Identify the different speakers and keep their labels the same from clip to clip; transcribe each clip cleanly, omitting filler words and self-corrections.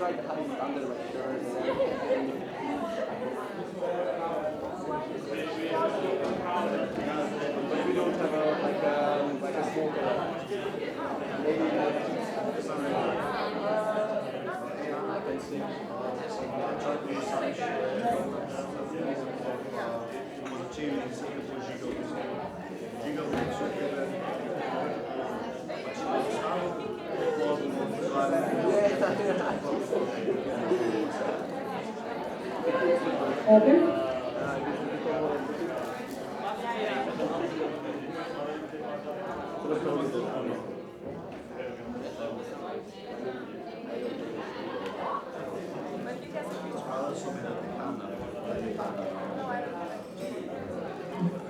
Speaker 1: tried to hide it under my shirt and everything. But we don't have like a smoker. Maybe I can
Speaker 2: Open.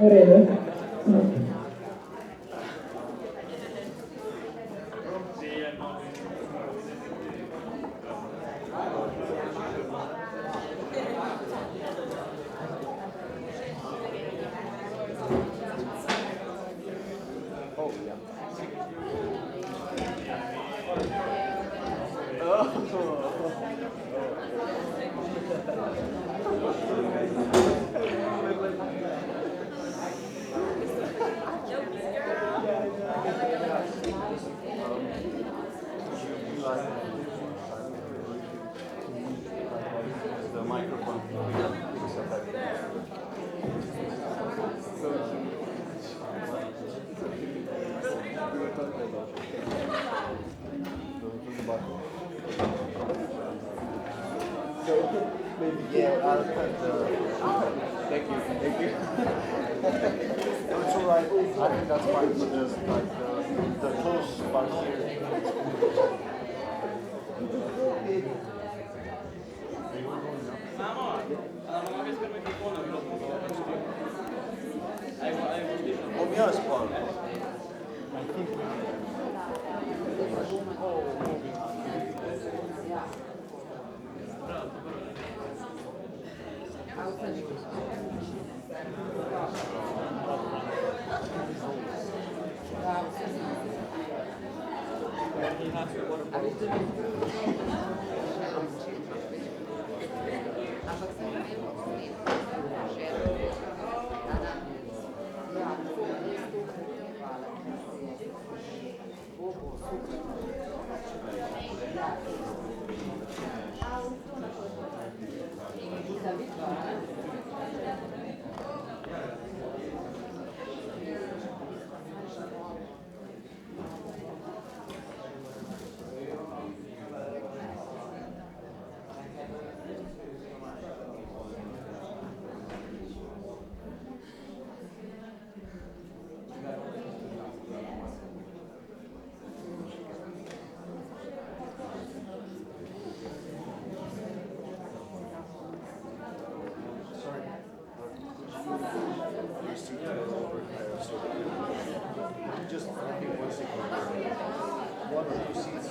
Speaker 2: U redu.
Speaker 1: Oh, yeah. The microphone. Yeah, I'll cut the... Thank you, thank you. No, it's alright. I think that's fine for this, like the close part here. Om jag sparar. Just I think one second. One or two seats.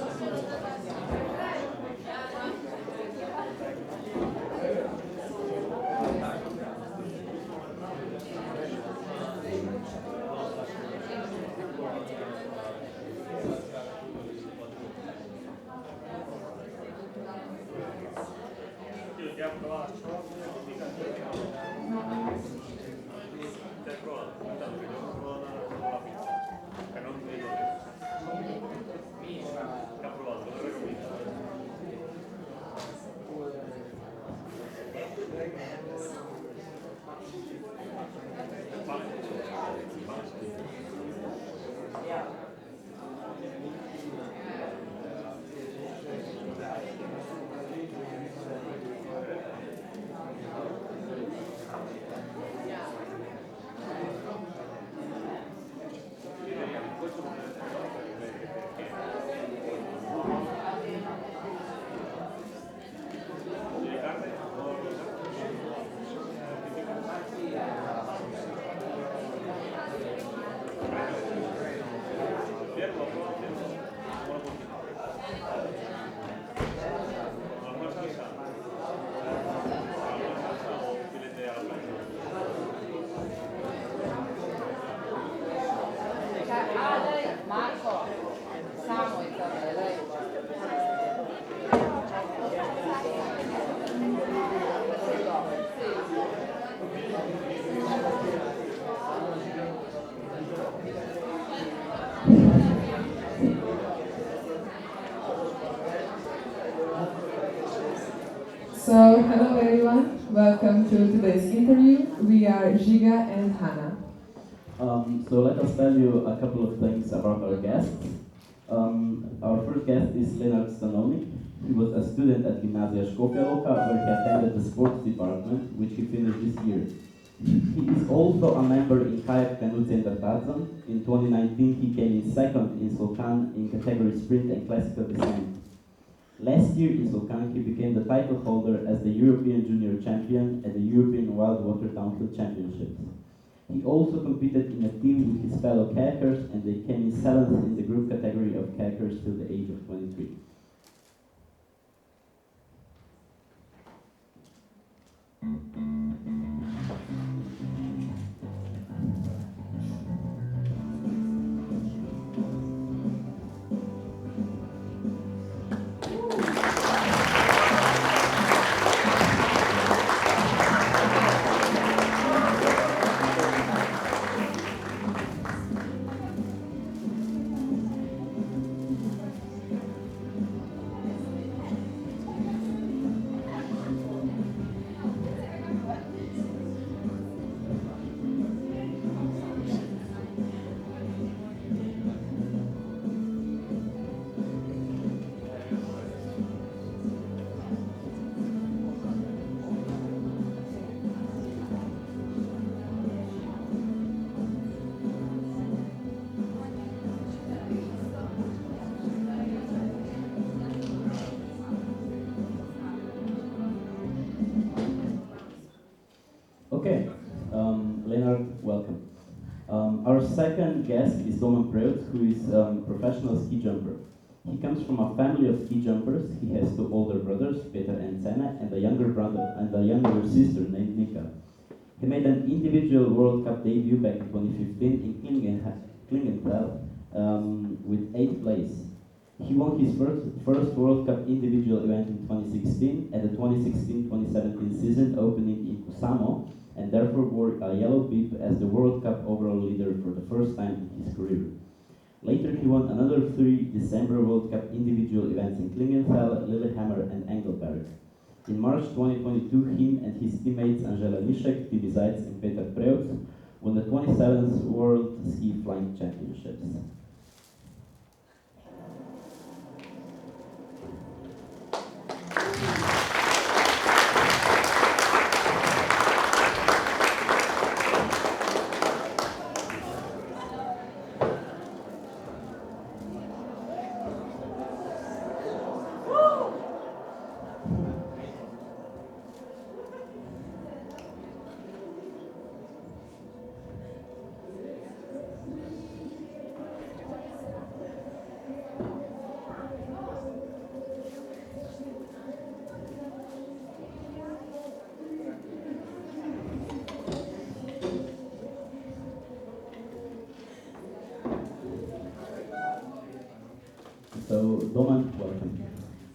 Speaker 2: So, hello everyone, welcome to today's interview. We are Giga and Hannah.
Speaker 3: So let us tell you a couple of things about our guests. Our first guest is Leonard Stanoni. He was a student at Gimnasia Škofja Loka, where he attended the sports department, which he finished this year. He is also a member in Kayak Canoe Center Tarzan. In 2019, he came in second in Sulcan in category sprint and classical descent. Last year in Sulcan, he became the title holder as the European Junior Champion at the European Wild Water Downhill Championships. He also competed in a team with his fellow kayakers, and they came in 7th in the group category of kayakers till the age of 23. Okay, Leonard, welcome. Our second guest is Doman Preut, who is a professional ski jumper. He comes from a family of ski jumpers. He has two older brothers, Peter and Sena, and a younger brother and a younger sister named Nika. He made an individual World Cup debut back in 2015 in Klingenthal with 8th place. He won his first World Cup individual event in 2016 at the 2016-2017 season opening in Kusamo, and therefore wore a yellow bib as the World Cup overall leader for the first time in his career. Later he won another 3 December World Cup individual events in Klingenthal, Lillehammer and Engelberg. In March 2022, him and his teammates Angela Niszek, Tibi Zajc and Peter Preut won the 27th World Ski Flying Championships. So, Doman, welcome.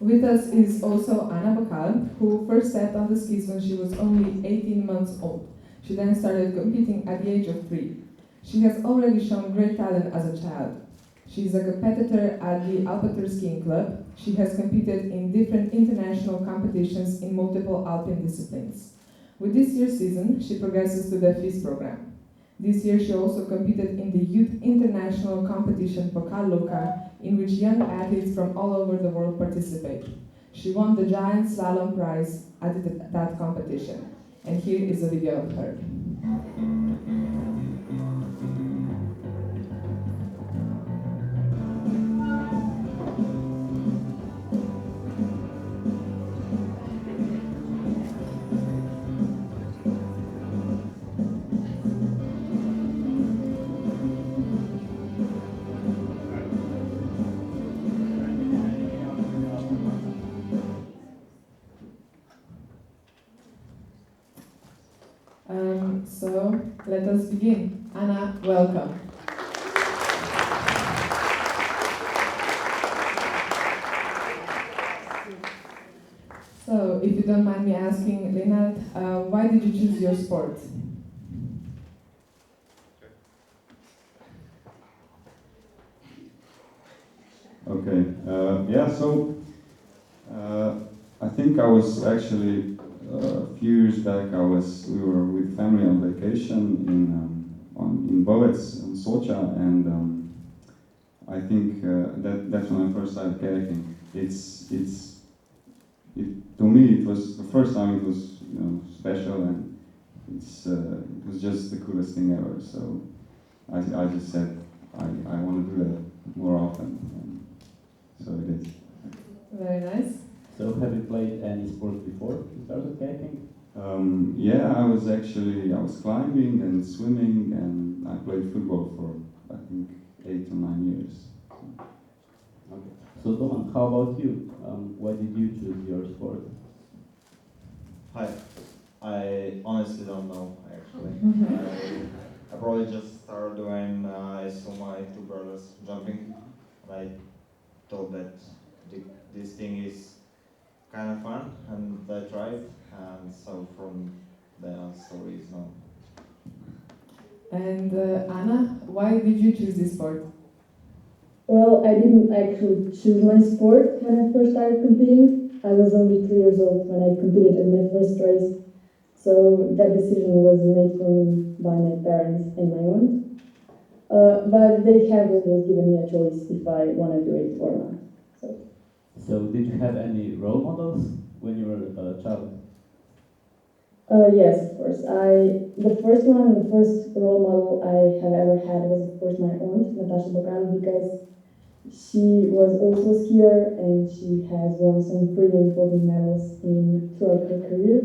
Speaker 2: With us is also Anna Bakal, who first stepped on the skis when she was only 18 months old. She then started competing at the age of 3. She has already shown great talent as a child. She is a competitor at the Alpatur Skiing Club. She has competed in different international competitions in multiple alpine disciplines. With this year's season, she progresses to the FIS program. This year she also competed in the Youth International Competition Pokal Loka, in which young athletes from all over the world participate. She won the Giant Slalom Prize at that competition. And here is a video of her. So let us begin. Anna, welcome. So, if you don't mind me asking, Leonard, why did you choose your sport?
Speaker 4: Okay, I think I was actually a few years back. We were with family on vacation in Bovec in Socha, and I think that's when I first started kayaking. To me it was the first time. It was special, and it was just the coolest thing ever. So I just said I want to do that more often, and so it is.
Speaker 2: Very nice.
Speaker 3: So have you played any sport before you started kayaking?
Speaker 4: Yeah, I was climbing and swimming, and I played football for I think 8 or 9 years.
Speaker 3: Okay. So Doman, how about you? Why did you choose your sport?
Speaker 5: Hi. I honestly don't know, actually. I probably just started when I saw my two brothers jumping, and I thought that this thing is kind of fun, and I tried, and so from then on, story is known.
Speaker 2: And Anna, why did you choose this sport?
Speaker 6: Well, I didn't actually choose my sport when I first started competing. I was only 3 years old when I competed in my first race, so that decision was made for me by my parents and my aunt. But they have always given me a choice if I want to do it or not.
Speaker 3: So did you have any role models when you were a child?
Speaker 6: Yes, of course. The first role model I have ever had was, of course, my aunt, Natasha Bocano, because she was also a skier and she has won some pretty important medals throughout her career.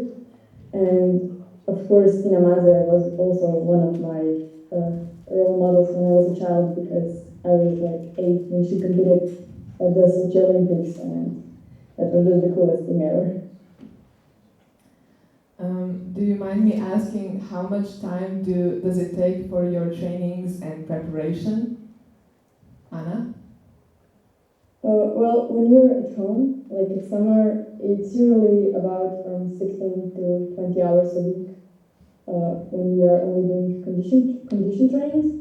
Speaker 6: And of course, Tina Maze was also one of my role models when I was a child, because I was like 8 when she competed at the Sochi Olympics, and that was just the coolest thing ever.
Speaker 2: Do you mind me asking how much time does it take for your trainings and preparation? Anna?
Speaker 6: Well, when you're at home, like in summer, it's usually about from 16 to 20 hours a week when we are only doing condition trainings.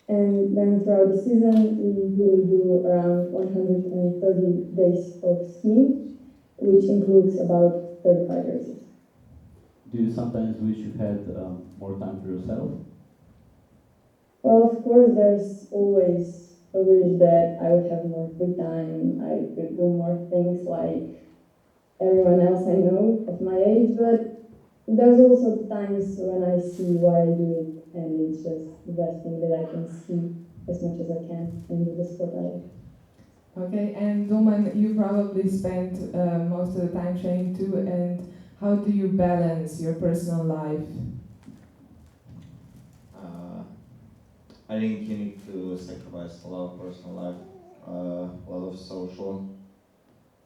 Speaker 6: And then throughout the season, we usually do around 130 days of skiing, which includes about 35 races.
Speaker 3: Do you sometimes wish you had more time for yourself?
Speaker 6: Well, of course, there's always a wish that I would have more free time. I could do more things like everyone else I know of my age, but there's also times when I see why I do it, and it's just the best thing that I can ski as much as I can and do the sport I love.
Speaker 2: Okay, and Doman, you probably spent most of the time training too, and how do you balance your personal life?
Speaker 5: I think you need to sacrifice a lot of personal life, a lot of social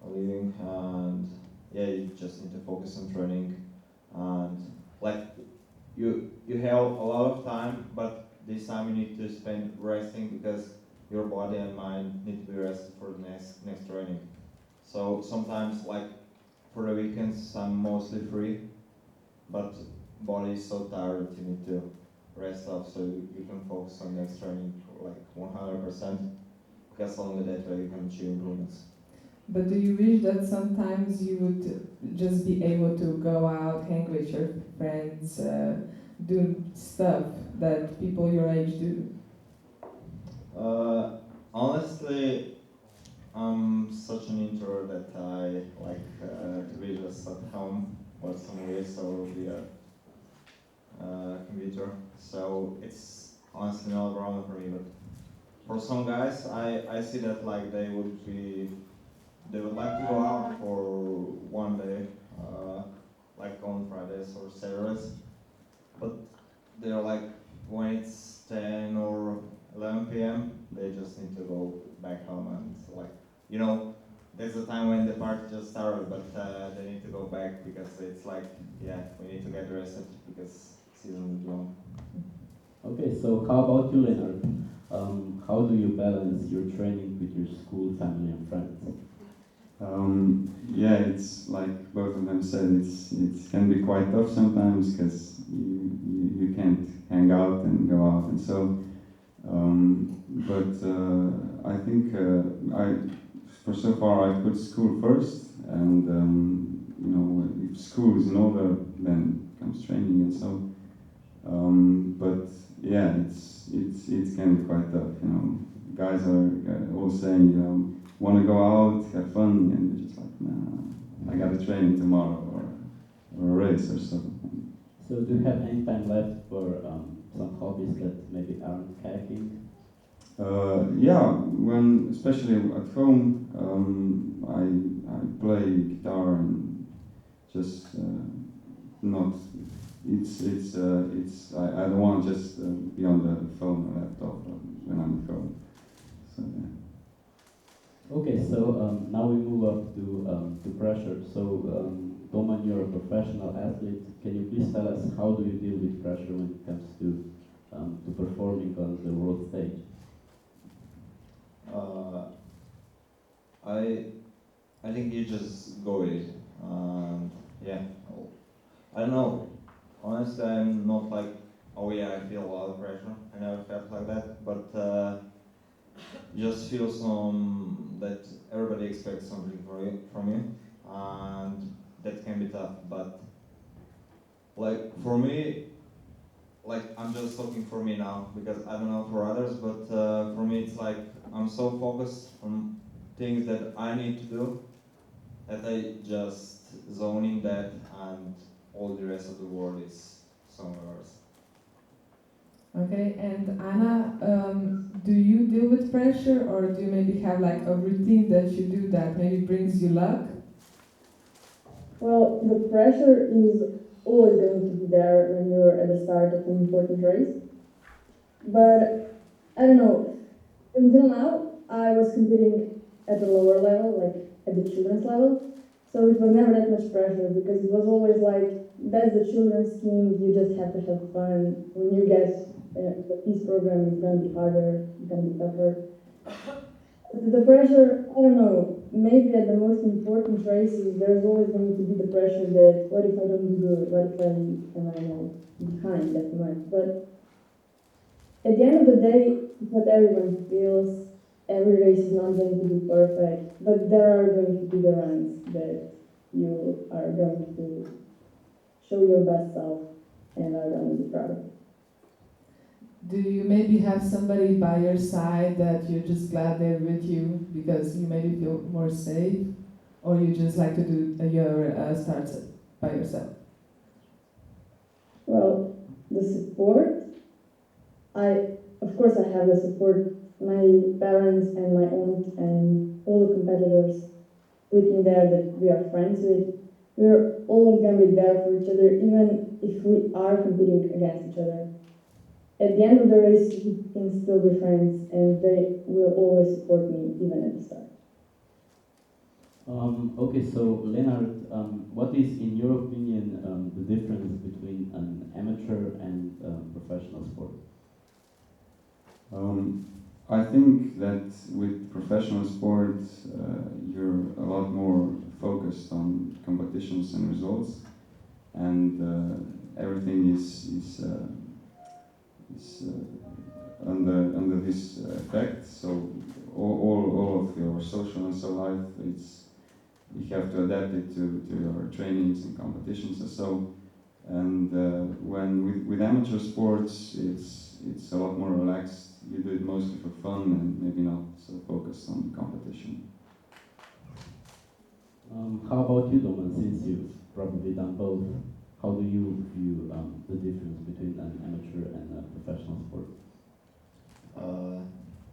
Speaker 5: living, and yeah, you just need to focus on training. And like you have a lot of time, but this time you need to spend resting, because your body and mind need to be rested for the next training. So sometimes, like for the weekends, I'm mostly free, but body is so tired that you need to rest up so you can focus on next training like 100%, because only that way you can achieve improvements.
Speaker 2: But do you wish that sometimes you would just be able to go out, hang with your friends, do stuff that people your age do?
Speaker 5: Honestly, I'm such an introvert that I like to be just at home, watch some movies, or be a computer. So it's honestly not a problem for me. But for some guys, I see that like they would like to go out for one day, like on Fridays or Saturdays, but they're like when it's 10 or 11 p.m. they just need to go back home, and like there's a time when the party just started, but they need to go back because it's like we need to get rested because season is long.
Speaker 3: Okay, so how about you, Leonard? How do you balance your training with your school, family, and friends?
Speaker 4: Yeah, it's like both of them said. It can be quite tough sometimes because you can't hang out and go out and so. But I think for so far I put school first, and if school is in order, then comes training and so. But yeah, it can be quite tough. Guys are all saying, want to go out, have fun, and you're just like, nah, I got a training tomorrow or a race or something.
Speaker 3: So do you have any time left for some hobbies that maybe aren't kayaking?
Speaker 4: Yeah, when especially at home, I play guitar and just not. I don't want to just be on the phone or laptop when I'm at home. So yeah.
Speaker 3: Okay, so now we move up to pressure. So Doman, you're a professional athlete. Can you please tell us how do you deal with pressure when it comes to performing on the world stage?
Speaker 5: I think you just go with it. Yeah, I don't know. Honestly, I'm not like, oh yeah, I feel a lot of pressure. I never felt like that, but just feel that everybody expects something from you, and that can be tough. But like for me, like I'm just talking for me now because I don't know for others, but for me it's like I'm so focused on things that I need to do that I just zone in that, and all the rest of the world is somewhere else.
Speaker 2: Okay, and Anna, do you deal with pressure, or do you maybe have like a routine that you do that maybe brings you luck?
Speaker 6: Well, the pressure is always going to be there when you're at the start of an important race. But I don't know, until now, I was competing at a lower level, like at the children's level. So it was never that much pressure because it was always like, that's the children's team, you just have to have fun. When you get the peace program, it's going to be harder, it's going to be tougher. The pressure, I don't know, maybe at the most important races, there's always going to be the pressure that, what if I don't do good? What if am I behind that much? But at the end of the day, it's what everyone feels. Every race is not going to be perfect, but there are going to be the runs that you are going to show your best self and are going to be proud of.
Speaker 2: Do you maybe have somebody by your side that you're just glad they're with you because you maybe feel more safe, or you just like to do your starts by yourself?
Speaker 6: Well, the support, of course I have the support, my parents and my aunt and all the competitors with me there that we are friends with. We're always going to be there for each other, even if we are competing against each other. At the end of the race, we can still be friends, and they will always support me, even at the start.
Speaker 3: Okay, so Leonard, what is, in your opinion, the difference between an amateur and professional sport?
Speaker 4: I think that with professional sports, you're a lot more focused on competitions and results, and everything is under this effect. So all of your social and so life, you have to adapt it to your trainings and competitions and so. And when with amateur sports, it's a lot more relaxed. You do it mostly for fun and maybe not so focused on competition.
Speaker 3: How about you, Doman, since you've probably done both? How do you view the difference between an amateur and a professional sport?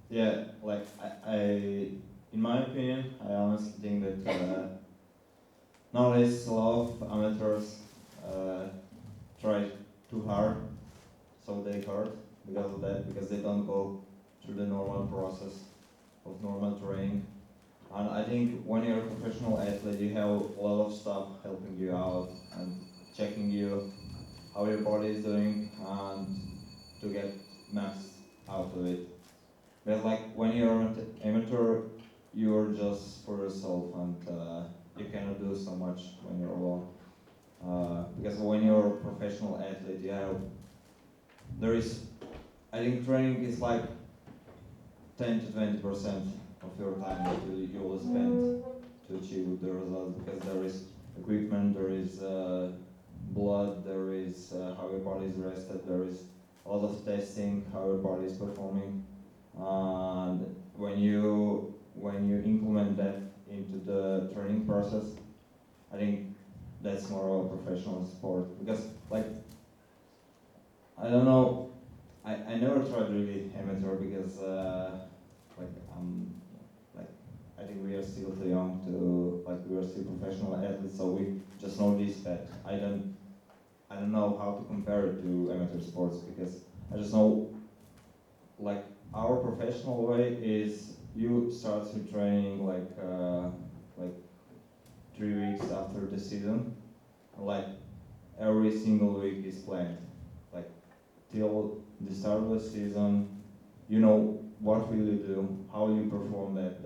Speaker 5: Yeah, like I, in my opinion, I honestly think that nowadays a lot of amateurs try too hard, so they hurt because of that, because they don't go through the normal process of normal training. And I think when you're a professional athlete, you have a lot of stuff helping you out and checking you how your body is doing and to get max out of it. But like when you're an amateur, you're just for yourself, and you cannot do so much when you're alone. Because when you're a professional athlete, I think training is like 10 to 20% of your time that you will spend to achieve the results, because there is equipment, there is blood, there is how your body is rested, there is a lot of testing, how your body is performing, and when you implement that into the training process, I think that's more of a professional sport. Because like, I don't know, I never tried really amateur because like like I think we are still too young to, like, we are still professional athletes, so we just know this, but I don't know how to compare it to amateur sports, because I just know, like, our professional way is you start your training like 3 weeks after the season, like every single week is planned, like till the start of the season. You know what will you do, how you perform that,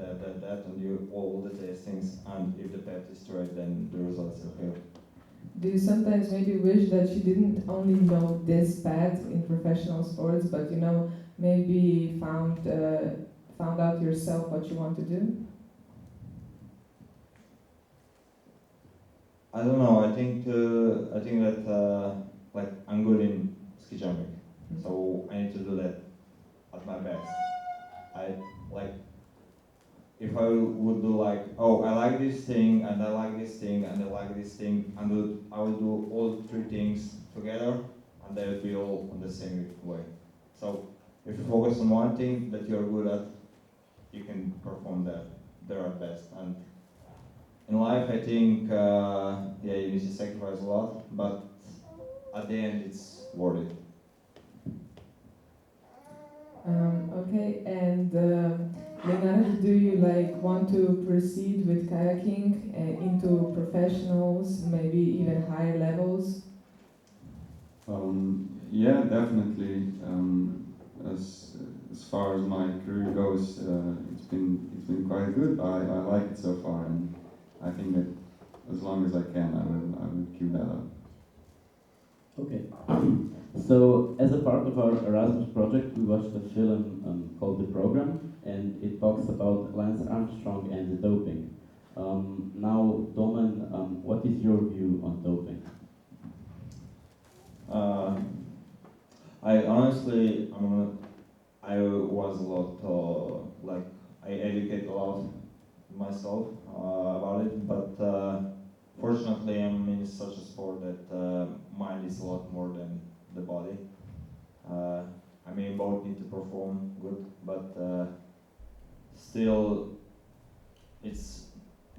Speaker 5: and you all the testings, and if the path is straight, then the results are here.
Speaker 2: Do you sometimes maybe wish that you didn't only know this path in professional sports, but maybe found out yourself what you want to do?
Speaker 5: I don't know. I think that like I'm good in ski jumping, so I need to do that at my best. I like, if I would do like, oh, I like this thing and I like this thing and I like this thing, and I will do all three things together, and they will be all on the same way. So if you focus on one thing that you're good at, you can perform there at best. And in life, I think, yeah, you need to sacrifice a lot, but at the end, it's worth it.
Speaker 2: Okay, and Leonardo, do you want to proceed with kayaking into professionals, maybe even higher levels?
Speaker 4: Yeah, definitely. As far as my career goes, it's been quite good. I like it so far, and I think that as long as I can, I will keep that up.
Speaker 3: Okay. So, as a part of our Erasmus project, we watched a film called The Program, and it talks about Lance Armstrong and the doping. Now, Domen, what is your view on doping?
Speaker 5: I honestly, I was a lot, like, I educate a lot myself about it, but fortunately I'm in such a sport that mind is a lot more than the body. Both need to perform good, but still,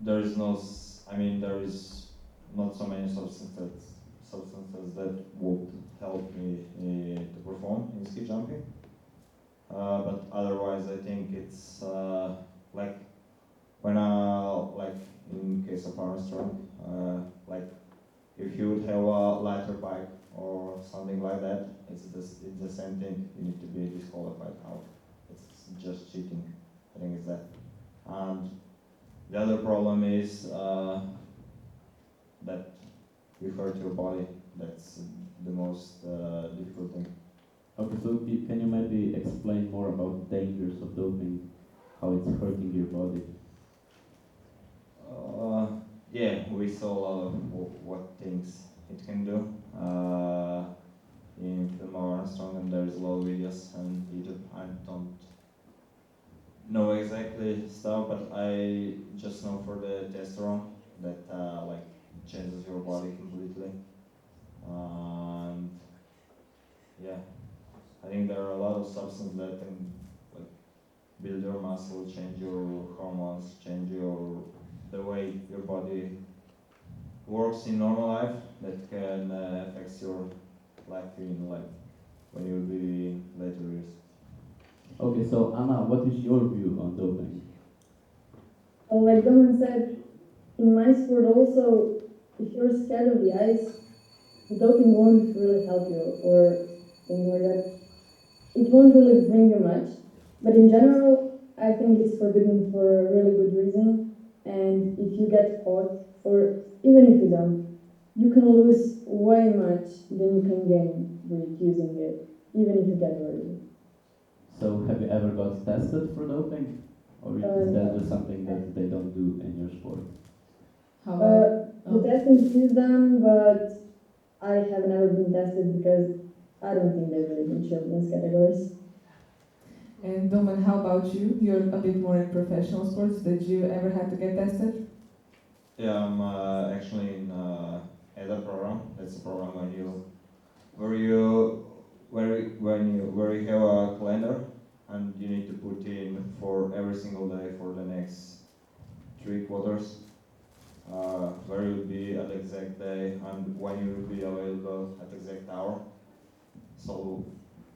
Speaker 5: there is there is not so many substances that would help me to perform in ski jumping. But otherwise, I think it's like when like in case of Armstrong, like if you would have a lighter bike or something like that, it's the same thing. You need to be disqualified out. It's just cheating. I think it's that. And the other problem is that you hurt your body. That's the most difficult thing.
Speaker 3: Okay, so can you maybe explain more about the dangers of doping, how it's hurting your body?
Speaker 5: Yeah, we saw a lot of what things it can do in film Armstrong, and there's a lot of videos on YouTube. I don't know exactly stuff, but I just know for the testosterone that like changes your body completely. And yeah, I think there are a lot of substances that can like build your muscle, change your hormones, change the way your body works in normal life, that can affect your life in like when you'll be in later years.
Speaker 3: Okay, so Anna, what is your view on doping?
Speaker 6: Like Domen said, in my sport also, if you're scared of the ice, the doping won't really help you or things like that. It won't really bring you much. But in general, I think it's forbidden for a really good reason. And if you get caught, or even if you don't, you can lose way much than you can gain with using it, even if you get worried.
Speaker 3: So, have you ever got tested for doping? Or is that just something that they don't do in your sport?
Speaker 2: How about,
Speaker 6: The testing is done, but I have never been tested because I don't think they really in children's categories.
Speaker 2: and Doman, how about you? You're a bit more in professional sports. Did you ever have to get tested?
Speaker 5: Yeah, I'm actually in EDA program. That's a program where you have a calendar and you need to put in for every single day for the next 3 quarters, where you'll be at the exact day and when you will be available at the exact hour. So,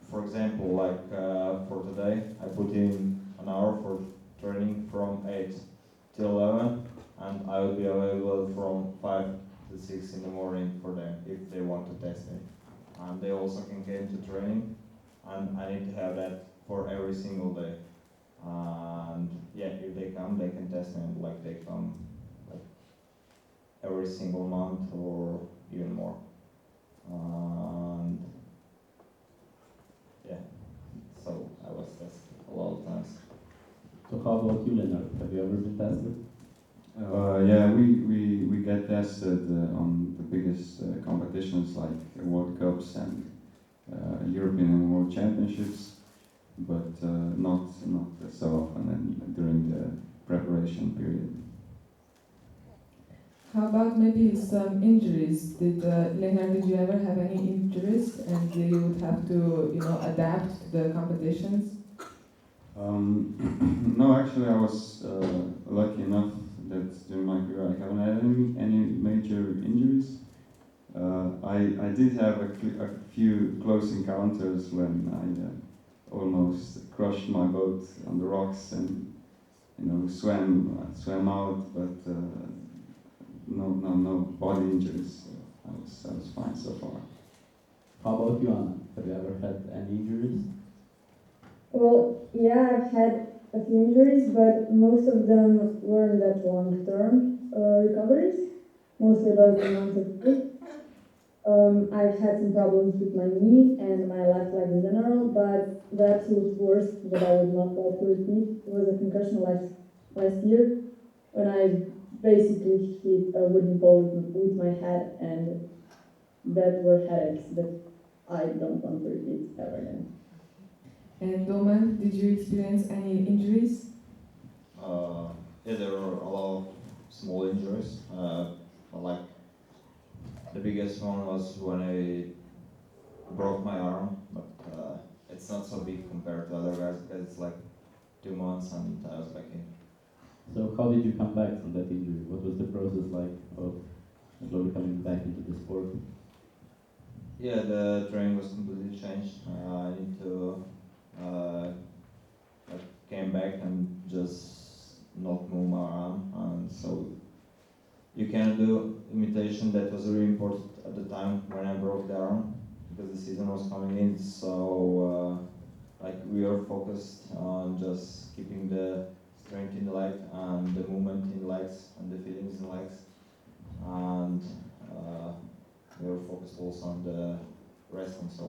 Speaker 5: for example, like for today, I put in an hour for training from 8 till 11, and I will be available from 5 to 6 in the morning for them if they want to test me. And they also can come to training, and I need to have that for every single day. And yeah, if they come, they can test me, and like they come like every single month or even more. And yeah, so I was tested a lot of times.
Speaker 3: So how about you, Leonard? Have you ever been tested?
Speaker 4: Yeah, we get tested on the biggest competitions like World Cups and European and World Championships, but not so often and during the preparation period.
Speaker 2: How about maybe some injuries? Leonard, did you ever have any injuries and you would have to, adapt to the competitions?
Speaker 4: No, actually, I was lucky enough that during my career I haven't had any major injuries. I did have a few close encounters when I almost crushed my boat on the rocks and swam out, but no body injuries. So I was fine so far.
Speaker 3: How about you, Anna? Have you ever had any injuries?
Speaker 6: Well, yeah, I've had a few injuries, but most of them weren't that long-term recoveries, mostly about a month or two. I've had some problems with my knee and my left leg in general, but the absolute worst that I would not like to repeat was a concussion last year when I basically hit a wooden pole with my head, and that were headaches that I don't want to repeat ever again.
Speaker 2: And Doman, did you experience any injuries?
Speaker 5: Yeah, there were a lot of small injuries, but like the biggest one was when I broke my arm, but it's not so big compared to other guys because it's like 2 months and I was back in.
Speaker 3: So how did you come back from that injury? What was the process like of slowly coming back into the sport?
Speaker 5: Yeah, the training was completely changed. I need to like came back and just not move my arm, and so you can do imitation. That was really important at the time when I broke the arm because the season was coming in. So like we are focused on just keeping the strength in the leg and the movement in the legs and the feelings in the legs, and we are focused also on the rest and so